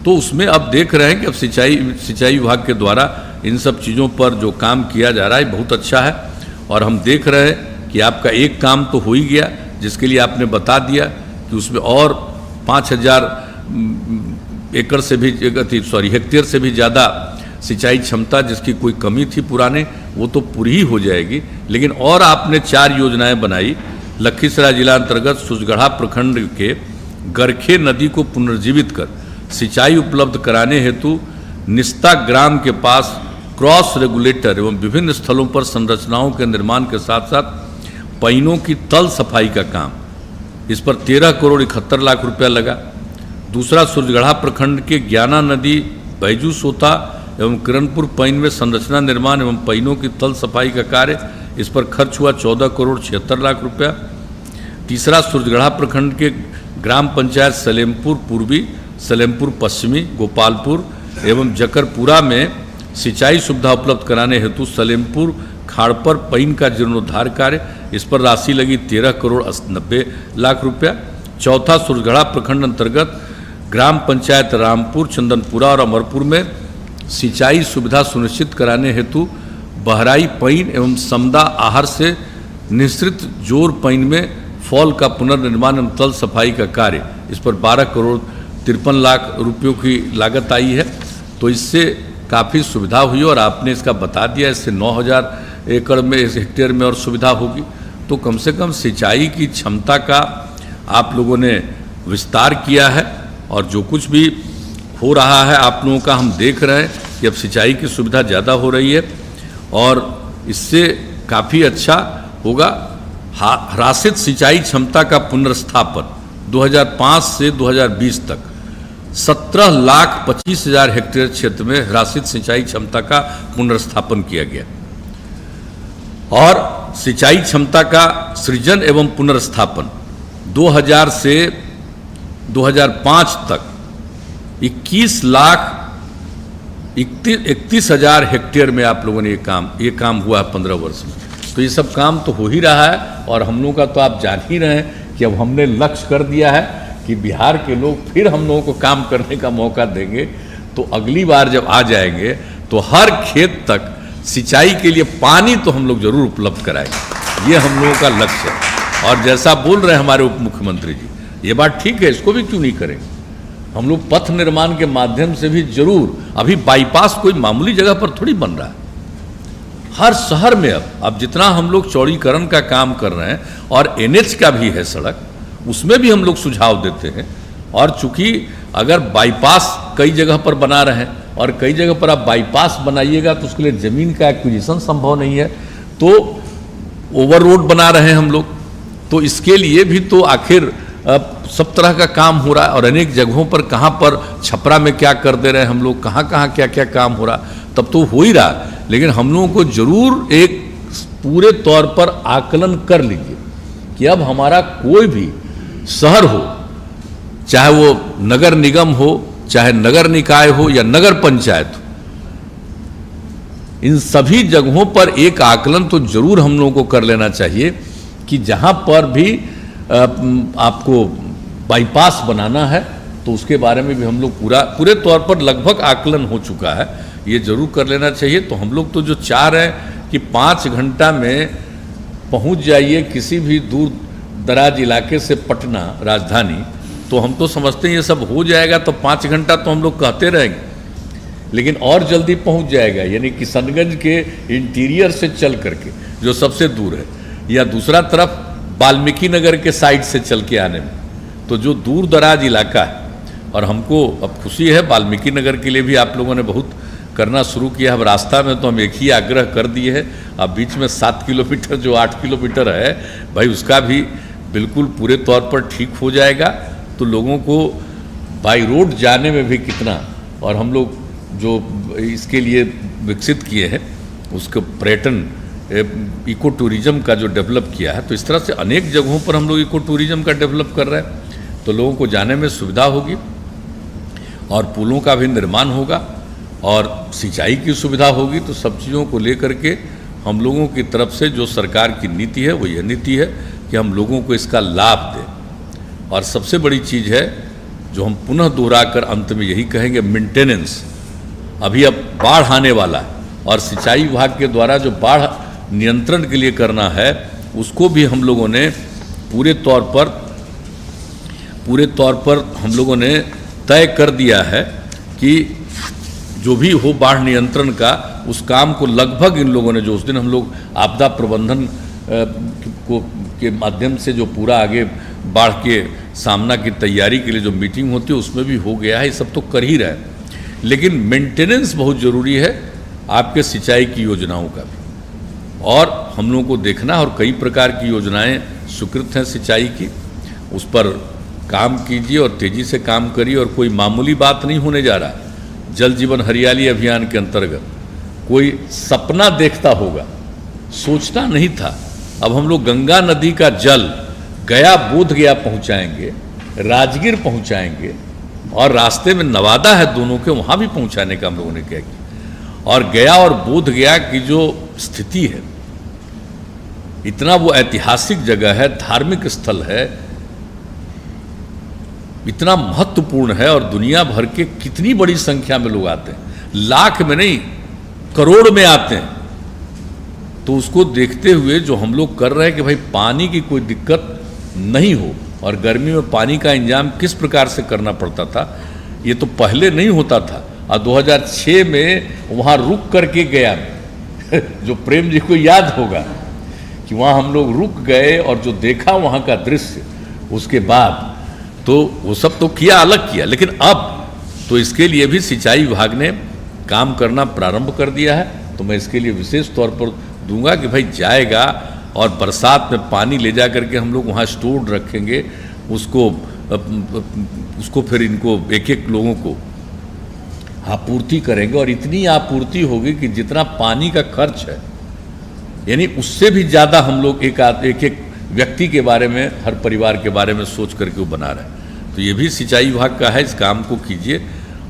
तो उसमें अब देख रहे हैं कि अब सिंचाई विभाग के द्वारा इन सब चीज़ों पर जो काम किया जा रहा है बहुत अच्छा है। और हम देख रहे हैं कि आपका एक काम तो हो ही गया, जिसके लिए आपने बता दिया कि उसमें और 5000 एकड़ से भी हेक्टेयर से भी ज़्यादा सिंचाई क्षमता जिसकी कोई कमी थी पुराने, वो तो पूरी ही हो जाएगी। लेकिन और आपने 4 योजनाएं बनाई। लखीसराय जिला अंतर्गत सुजगढ़ा प्रखंड के गरखे नदी को पुनर्जीवित कर सिंचाई उपलब्ध कराने हेतु निस्ता ग्राम के पास क्रॉस रेगुलेटर एवं विभिन्न स्थलों पर संरचनाओं के निर्माण के साथ साथ पइनों की तल सफाई का काम, इस पर 13 करोड़ 71 लाख रुपया लगा। दूसरा, सुरजगढ़ा प्रखंड के ज्ञाना नदी, बैजू सोता एवं किरणपुर पइन में संरचना निर्माण एवं पइनों की तल सफाई का कार्य, इस पर खर्च हुआ 14 करोड़ 76 लाख रुपया। तीसरा, सुरजगढ़ा प्रखंड के ग्राम पंचायत सलेमपुर पूर्वी, सलेमपुर पश्चिमी, गोपालपुर एवं जकरपुरा में सिंचाई सुविधा उपलब्ध कराने हेतु सलेमपुर खाड़पर पइन का जीर्णोद्धार कार्य, इस पर राशि लगी 13 करोड़ 90 लाख रुपया। चौथा, सुरजगढ़ा प्रखंड अंतर्गत ग्राम पंचायत रामपुर, चंदनपुरा और अमरपुर में सिंचाई सुविधा सुनिश्चित कराने हेतु बहराई पइन एवं समदा आहर से निश्रित जोर पइन में फॉल का पुनर्निर्माण एवं तल सफाई का कार्य, इस पर 12 करोड़ 53 लाख रुपयों की लागत आई है। तो इससे काफ़ी सुविधा हुई और आपने इसका बता दिया, इससे 9000 एकड़ में, इस हेक्टेयर में और सुविधा होगी। तो कम से कम सिंचाई की क्षमता का आप लोगों ने विस्तार किया है, और जो कुछ भी हो रहा है आप लोगों का हम देख रहे हैं कि अब सिंचाई की सुविधा ज़्यादा हो रही है, और इससे काफ़ी अच्छा होगा। ह्रासित सिंचाई क्षमता का पुनर्स्थापन 2005 से 2020 तक 17,25,000 हेक्टेयर क्षेत्र में ह्रासित सिंचाई क्षमता का पुनर्स्थापन किया गया। और सिंचाई क्षमता का सृजन एवं पुनर्स्थापन 2000 से 2005 तक 31,31,000 हेक्टेयर में आप लोगों ने ये काम हुआ है 15 वर्ष में। तो ये सब काम तो हो ही रहा है, और हम लोगों का तो आप जान ही रहे हैं कि अब हमने लक्ष्य कर दिया है कि बिहार के लोग फिर हम लोगों को काम करने का मौका देंगे। तो अगली बार जब आ जाएंगे तो हर खेत तक सिंचाई के लिए पानी तो हम लोग जरूर उपलब्ध कराएंगे, ये हम लोगों का लक्ष्य है। और जैसा बोल रहे हैं हमारे उप मुख्यमंत्री जी, ये बात ठीक है, इसको भी क्यों नहीं करेंगे। हम लोग पथ निर्माण के माध्यम से भी जरूर, अभी बाईपास कोई मामूली जगह पर थोड़ी बन रहा है, हर शहर में अब जितना हम लोग चौड़ीकरण का काम कर रहे हैं, और NH का भी है सड़क, उसमें भी हम लोग सुझाव देते हैं। और चूंकि अगर बाईपास कई जगह पर बना रहे हैं और कई जगह पर आप बाईपास बनाइएगा तो उसके लिए ज़मीन का एक्विजिशन संभव नहीं है, तो ओवर रोड बना रहे हैं हम लोग, तो इसके लिए भी तो आखिर सब तरह का काम हो रहा है। और अनेक जगहों पर, कहाँ पर छपरा में क्या कर दे रहे हैं हम लोग, कहाँ कहाँ क्या क्या काम हो रहा, तब तो हो ही रहा। लेकिन हम लोगों को जरूर एक पूरे तौर पर आकलन कर लीजिए कि अब हमारा कोई भी शहर हो, चाहे वो नगर निगम हो, चाहे नगर निकाय हो या नगर पंचायत हो, इन सभी जगहों पर एक आकलन तो जरूर हम लोगों को कर लेना चाहिए कि जहां पर भी आपको बाईपास बनाना है तो उसके बारे में भी हम लोग पूरे तौर पर लगभग आकलन हो चुका है, ये जरूर कर लेना चाहिए। तो हम लोग तो जो चाह रहे हैं कि 5 घंटा में पहुंच जाइए किसी भी दूर दराज इलाके से पटना राजधानी, तो हम तो समझते हैं ये सब हो जाएगा, तो 5 घंटा तो हम लोग कहते रहेंगे, लेकिन और जल्दी पहुंच जाएगा। यानी किशनगंज के इंटीरियर से चल करके जो सबसे दूर है, या दूसरा तरफ वाल्मीकि नगर के साइड से चल के आने में, तो जो दूर दराज इलाका है, और हमको अब खुशी है वाल्मीकि नगर के लिए भी आप लोगों ने बहुत करना शुरू किया। अब रास्ता में तो हम एक ही आग्रह कर दिए है, अब बीच में 7 किलोमीटर जो 8 किलोमीटर है भाई, उसका भी बिल्कुल पूरे तौर पर ठीक हो जाएगा। तो लोगों को बाई रोड जाने में भी कितना, और हम लोग जो इसके लिए विकसित किए हैं उसको पर्यटन इको टूरिज्म का जो डेवलप किया है, तो इस तरह से अनेक जगहों पर हम लोग इको टूरिज्म का डेवलप कर रहे हैं, तो लोगों को जाने में सुविधा होगी और पुलों का भी निर्माण होगा और सिंचाई की सुविधा होगी। तो सब चीज़ों को लेकर के हम लोगों की तरफ से जो सरकार की नीति है वो यह नीति है कि हम लोगों को इसका लाभ दें। और सबसे बड़ी चीज़ है जो हम पुनः दोहराकर अंत में यही कहेंगे, मेंटेनेंस। अभी अब बाढ़ आने वाला है और सिंचाई विभाग के द्वारा जो बाढ़ नियंत्रण के लिए करना है उसको भी हम लोगों ने पूरे तौर पर हम लोगों ने तय कर दिया है कि जो भी हो बाढ़ नियंत्रण का, उस काम को लगभग इन लोगों ने, जो उस दिन हम लोग आपदा प्रबंधन के माध्यम से जो पूरा आगे बाढ़ के सामना की तैयारी के लिए जो मीटिंग होती है उसमें भी हो गया है, ये सब तो कर ही रहे हैं। लेकिन मेंटेनेंस बहुत ज़रूरी है आपके सिंचाई की योजनाओं का भी, और हम लोगों को देखना, और कई प्रकार की योजनाएं स्वीकृत हैं सिंचाई की, उस पर काम कीजिए और तेज़ी से काम करिए। और कोई मामूली बात नहीं होने जा रहा। जल जीवन हरियाली अभियान के अंतर्गत कोई सपना देखता होगा, सोचना नहीं था, अब हम लोग गंगा नदी का जल गया बोध गया पहुंचाएंगे, राजगीर पहुंचाएंगे, और रास्ते में नवादा है दोनों के, वहाँ भी पहुंचाने का हम लोगों ने क्या किया। और गया और बोध गया की जो स्थिति है, इतना वो ऐतिहासिक जगह है, धार्मिक स्थल है, इतना महत्वपूर्ण है, और दुनिया भर के कितनी बड़ी संख्या में लोग आते हैं, लाख में नहीं करोड़ में आते हैं। तो उसको देखते हुए जो हम लोग कर रहे हैं कि भाई पानी की कोई दिक्कत नहीं हो, और गर्मी में पानी का इंतजाम किस प्रकार से करना पड़ता था, ये तो पहले नहीं होता था। और 2006 में वहाँ रुक करके गया जो प्रेम जी को याद होगा कि वहाँ हम लोग रुक गए और जो देखा वहाँ का दृश्य, उसके बाद तो वो सब तो किया, अलग किया, लेकिन अब तो इसके लिए भी सिंचाई विभाग ने काम करना प्रारंभ कर दिया है। तो मैं इसके लिए विशेष तौर पर दूंगा कि भाई जाएगा और बरसात में पानी ले जा करके हम लोग वहाँ स्टोर रखेंगे, उसको फिर इनको एक एक लोगों को आपूर्ति करेंगे, और इतनी आपूर्ति होगी कि जितना पानी का खर्च है, यानी उससे भी ज़्यादा हम लोग एक एक व्यक्ति के बारे में, हर परिवार के बारे में सोच करके वो बना रहे हैं। तो ये भी सिंचाई विभाग का है, इस काम को कीजिए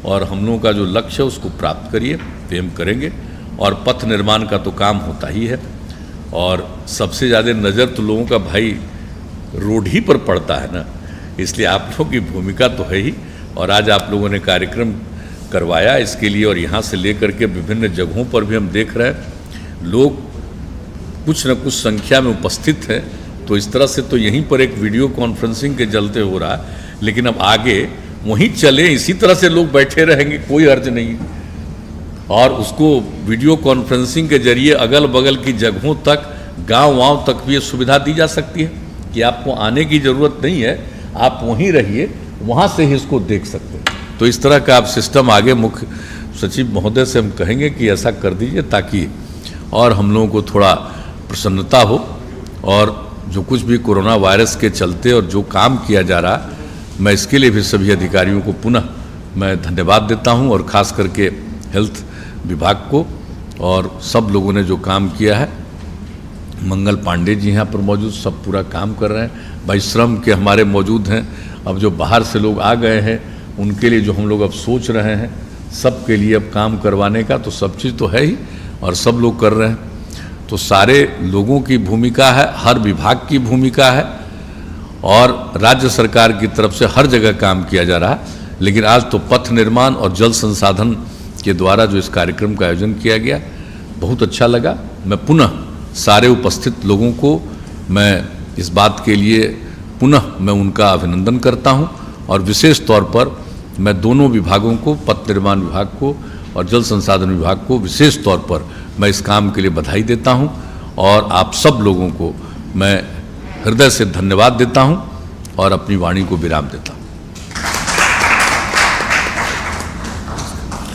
और हम लोगों का जो लक्ष्य है उसको प्राप्त करिए, तो हम करेंगे। और पथ निर्माण का तो काम होता ही है, और सबसे ज़्यादा नज़र तो लोगों का भाई रोड ही पर पड़ता है ना, इसलिए आप लोगों की भूमिका तो है ही। और आज आप लोगों ने कार्यक्रम करवाया इसके लिए, और यहाँ से लेकर के विभिन्न जगहों पर भी हम देख रहे हैं लोग कुछ न कुछ संख्या में उपस्थित हैं। तो इस तरह से तो यहीं पर एक वीडियो कॉन्फ्रेंसिंग के चलते हो रहा है, लेकिन अब आगे वहीं चले, इसी तरह से लोग बैठे रहेंगे, कोई अर्ज नहीं। और उसको वीडियो कॉन्फ्रेंसिंग के जरिए अगल बगल की जगहों तक, गांव तक भी ये सुविधा दी जा सकती है कि आपको आने की ज़रूरत नहीं है, आप वहीं रहिए, वहाँ से ही इसको देख सकते हैं। तो इस तरह का आप सिस्टम आगे मुख्य सचिव महोदय से हम कहेंगे कि ऐसा कर दीजिए, ताकि और हम लोगों को थोड़ा प्रसन्नता हो। और जो कुछ भी कोरोना वायरस के चलते और जो काम किया जा रहा, मैं इसके लिए भी सभी अधिकारियों को पुनः मैं धन्यवाद देता हूं, और ख़ास करके हेल्थ विभाग को और सब लोगों ने जो काम किया है। मंगल पांडे जी यहाँ पर मौजूद, सब पूरा काम कर रहे हैं। भाई श्रम के हमारे मौजूद हैं। अब जो बाहर से लोग आ गए हैं उनके लिए जो हम लोग अब सोच रहे हैं, सबके लिए अब काम करवाने का, तो सब चीज़ तो है ही और सब लोग कर रहे हैं। तो सारे लोगों की भूमिका है, हर विभाग की भूमिका है और राज्य सरकार की तरफ से हर जगह काम किया जा रहा है। लेकिन आज तो पथ निर्माण और जल संसाधन के द्वारा जो इस कार्यक्रम का आयोजन किया गया, बहुत अच्छा लगा। मैं पुनः सारे उपस्थित लोगों को मैं इस बात के लिए पुनः मैं उनका अभिनंदन करता हूं और विशेष तौर पर मैं दोनों विभागों को, पथ निर्माण विभाग को और जल संसाधन विभाग को विशेष तौर पर मैं इस काम के लिए बधाई देता हूं और आप सब लोगों को मैं हृदय से धन्यवाद देता हूं और अपनी वाणी को विराम देता हूं।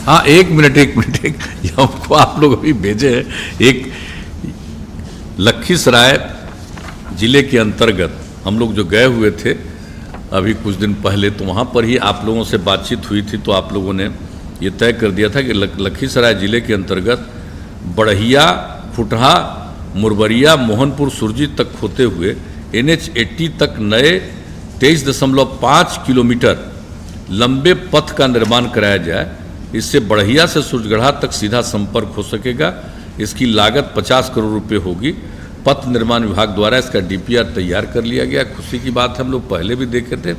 हाँ, एक मिनट ये हमको आप लोग अभी भेजे हैं। एक लखीसराय जिले के अंतर्गत हम लोग जो गए हुए थे अभी कुछ दिन पहले, तो वहाँ पर ही आप लोगों से बातचीत हुई थी, तो आप लोगों ने ये तय कर दिया था कि लखीसराय जिले के अंतर्गत बढ़िया, फुटहा, मुरबरिया, मोहनपुर, सुरजी तक होते हुए NH 80 तक नए 23.5 किलोमीटर लंबे पथ का निर्माण कराया जाए। इससे बढ़िया से सूरजगढ़ा तक सीधा संपर्क हो सकेगा। इसकी लागत 50 करोड़ रुपए होगी। पथ निर्माण विभाग द्वारा इसका DPR तैयार कर लिया गया। खुशी की बात है, हम लोग पहले भी देखे थे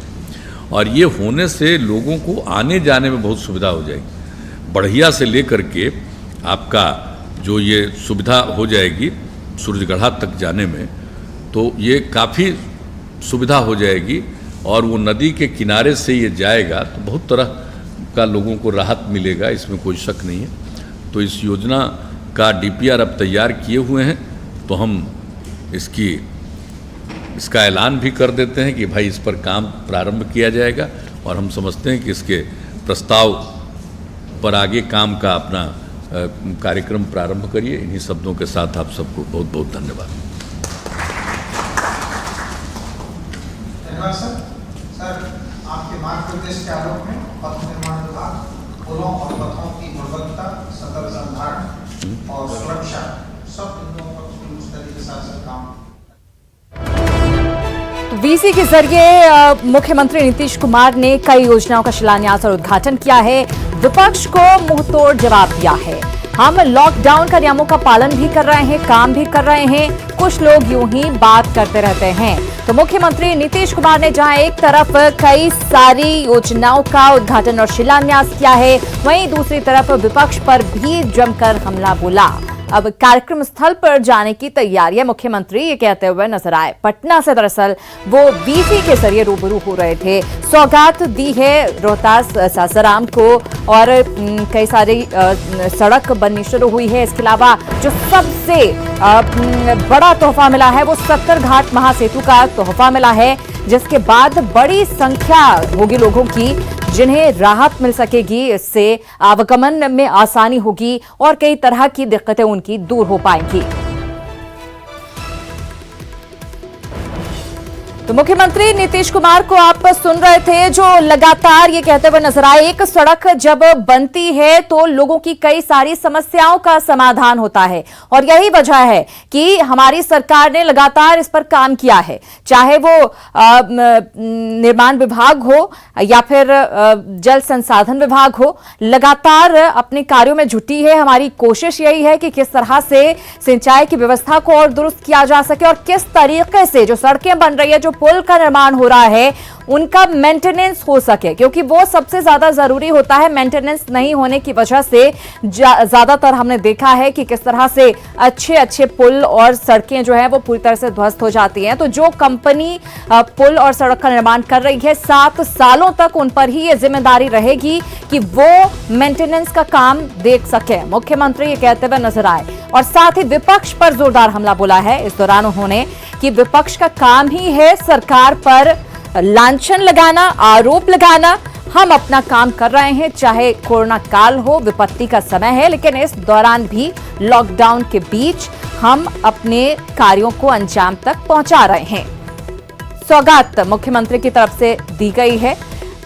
और ये होने से लोगों को आने जाने में बहुत सुविधा हो जाएगी। बढ़िया से लेकर के आपका जो ये सुविधा हो जाएगी सूरजगढ़ा तक जाने में, तो ये काफ़ी सुविधा हो जाएगी और वो नदी के किनारे से ये जाएगा तो बहुत तरह का लोगों को राहत मिलेगा, इसमें कोई शक नहीं है। तो इस योजना का DPR अब तैयार किए हुए हैं, तो हम इसका ऐलान भी कर देते हैं कि भाई इस पर काम प्रारंभ किया जाएगा और हम समझते हैं कि इसके प्रस्ताव पर आगे काम का अपना कार्यक्रम प्रारंभ करिए। इन्हीं शब्दों के साथ आप सबको बहुत बहुत धन्यवाद। धन्यवाद सर, आपके मार्गदर्शन के आलोक में पथ निर्माण विभाग पुलों और पथों की गुणवत्ता, सतत संधारण और सुरक्षा सब बिंदुओं पर पूरी मुस्तैदी के साथ काम। VC के जरिए मुख्यमंत्री नीतीश कुमार ने कई योजनाओं का शिलान्यास और उद्घाटन किया है। विपक्ष को मुंहतोड़ जवाब दिया है। हम लॉकडाउन का नियमों का पालन भी कर रहे हैं, काम भी कर रहे हैं, कुछ लोग यूं ही बात करते रहते हैं। तो मुख्यमंत्री नीतीश कुमार ने जहां एक तरफ कई सारी योजनाओं का उद्घाटन और शिलान्यास किया है, वहीं दूसरी तरफ विपक्ष पर भी जमकर हमला बोला। अब कार्यक्रम स्थल पर जाने की तैयारियां मुख्यमंत्री ये कहते हुए नजर आए। पटना से दरअसल वो VC के जरिए रूबरू हो रहे थे। सौगात दी है रोहतास सासाराम को और कई सारी सड़क बननी शुरू हुई है। इसके अलावा जो सबसे बड़ा तोहफा मिला है वो 70 घाट महासेतु का तोहफा मिला है, जिसके बाद बड़ी संख्या होगी लोगों की जिन्हें राहत मिल सकेगी। इससे आवागमन में आसानी होगी और कई तरह की दिक्कतें उनकी दूर हो पाएंगी। तो मुख्यमंत्री नीतीश कुमार को आप सुन रहे थे, जो लगातार ये कहते हुए नजर आए, एक सड़क जब बनती है तो लोगों की कई सारी समस्याओं का समाधान होता है और यही वजह है कि हमारी सरकार ने लगातार इस पर काम किया है। चाहे वो निर्माण विभाग हो या फिर जल संसाधन विभाग हो, लगातार अपने कार्यों में जुटी है। हमारी कोशिश यही है कि किस तरह से सिंचाई की व्यवस्था को और दुरुस्त किया जा सके और किस तरीके से जो सड़कें बन रही है, जो पुल का निर्माण हो रहा है, उनका मेंटेनेंस हो सके, क्योंकि वो सबसे ज्यादा जरूरी होता है। मेंटेनेंस नहीं होने की वजह से ज्यादातर हमने देखा है कि किस तरह से अच्छे अच्छे पुल और सड़कें जो है वो पूरी तरह से ध्वस्त हो जाती हैं। तो जो कंपनी पुल और सड़क का निर्माण कर रही है, 7 सालों तक उन पर ही ये जिम्मेदारी रहेगी कि वो मेंटेनेंस का काम देख सके। मुख्यमंत्री ये कहते हुए नजर आए और साथ ही विपक्ष पर जोरदार हमला बोला है इस दौरान उन्होंने कि विपक्ष का काम ही है सरकार पर लांछन लगाना, आरोप लगाना। हम अपना काम कर रहे हैं, चाहे कोरोना काल हो, विपत्ति का समय है, लेकिन इस दौरान भी लॉकडाउन के बीच हम अपने कार्यों को अंजाम तक पहुंचा रहे हैं। सौगात मुख्यमंत्री की तरफ से दी गई है।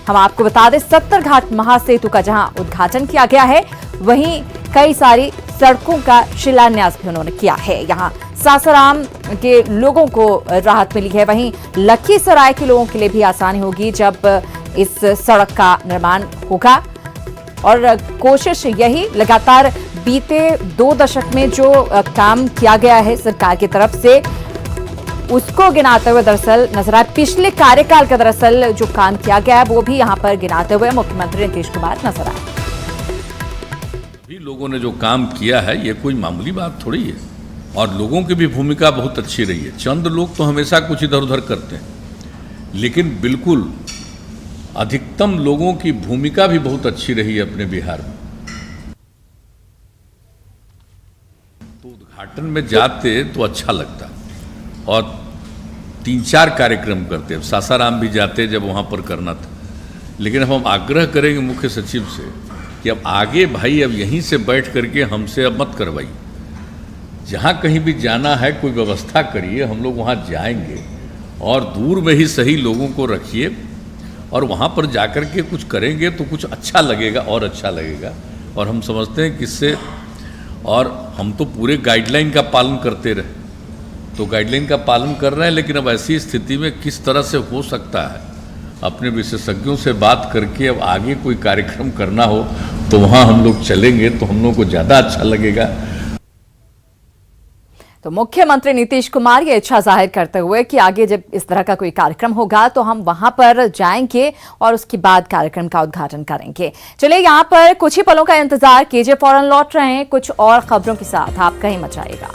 हम आपको बता दें 70 घाट महासेतु का जहां उद्घाटन किया गया है, वहीं कई सारी सड़कों का शिलान्यास भी उन्होंने किया है। यहाँ सासाराम के लोगों को राहत मिली है, वहीं लखीसराय के लोगों के लिए भी आसानी होगी जब इस सड़क का निर्माण होगा। और कोशिश यही लगातार बीते 2 दशक में जो काम किया गया है सरकार की तरफ से, उसको गिनाते हुए दरअसल नजर आए। पिछले कार्यकाल का दरअसल जो काम किया गया है वो भी यहां पर गिनाते हुए मुख्यमंत्री नीतीश कुमार नजर आए। भी लोगों ने जो काम किया है ये कोई मामूली बात थोड़ी है, और लोगों की भी भूमिका बहुत अच्छी रही है। चंद लोग तो हमेशा कुछ इधर उधर करते हैं, लेकिन बिल्कुल अधिकतम लोगों की भूमिका भी बहुत अच्छी रही है अपने बिहार में। तो उद्घाटन में जाते तो अच्छा लगता, और 3-4 कार्यक्रम करते। सासाराम भी जाते जब वहाँ पर करना था, लेकिन अब हम आग्रह करेंगे मुख्य सचिव से कि अब आगे भाई अब यहीं से बैठ करके हमसे अब मत करवाइए, जहाँ कहीं भी जाना है कोई व्यवस्था करिए, हम लोग वहाँ जाएंगे, और दूर में ही सही लोगों को रखिए, और वहाँ पर जाकर के कुछ करेंगे तो कुछ अच्छा लगेगा और अच्छा लगेगा। और हम समझते हैं कि इससे, और हम तो पूरे गाइडलाइन का पालन करते रहे, तो गाइडलाइन का पालन कर रहे हैं, लेकिन अब ऐसी स्थिति में किस तरह से हो सकता है, अपने विशेषज्ञों से बात करके अब आगे कोई कार्यक्रम करना हो तो वहाँ हम लोग चलेंगे, तो हम लोग को ज़्यादा अच्छा लगेगा। तो मुख्यमंत्री नीतीश कुमार ये इच्छा जाहिर करते हुए कि आगे जब इस तरह का कोई कार्यक्रम होगा तो हम वहां पर जाएंगे और उसके बाद कार्यक्रम का उद्घाटन करेंगे। चलिए यहाँ पर कुछ ही पलों का इंतजार कीजिए, फौरन लौट रहे हैं कुछ और खबरों के साथ, आप कहीं मत जाइएगा।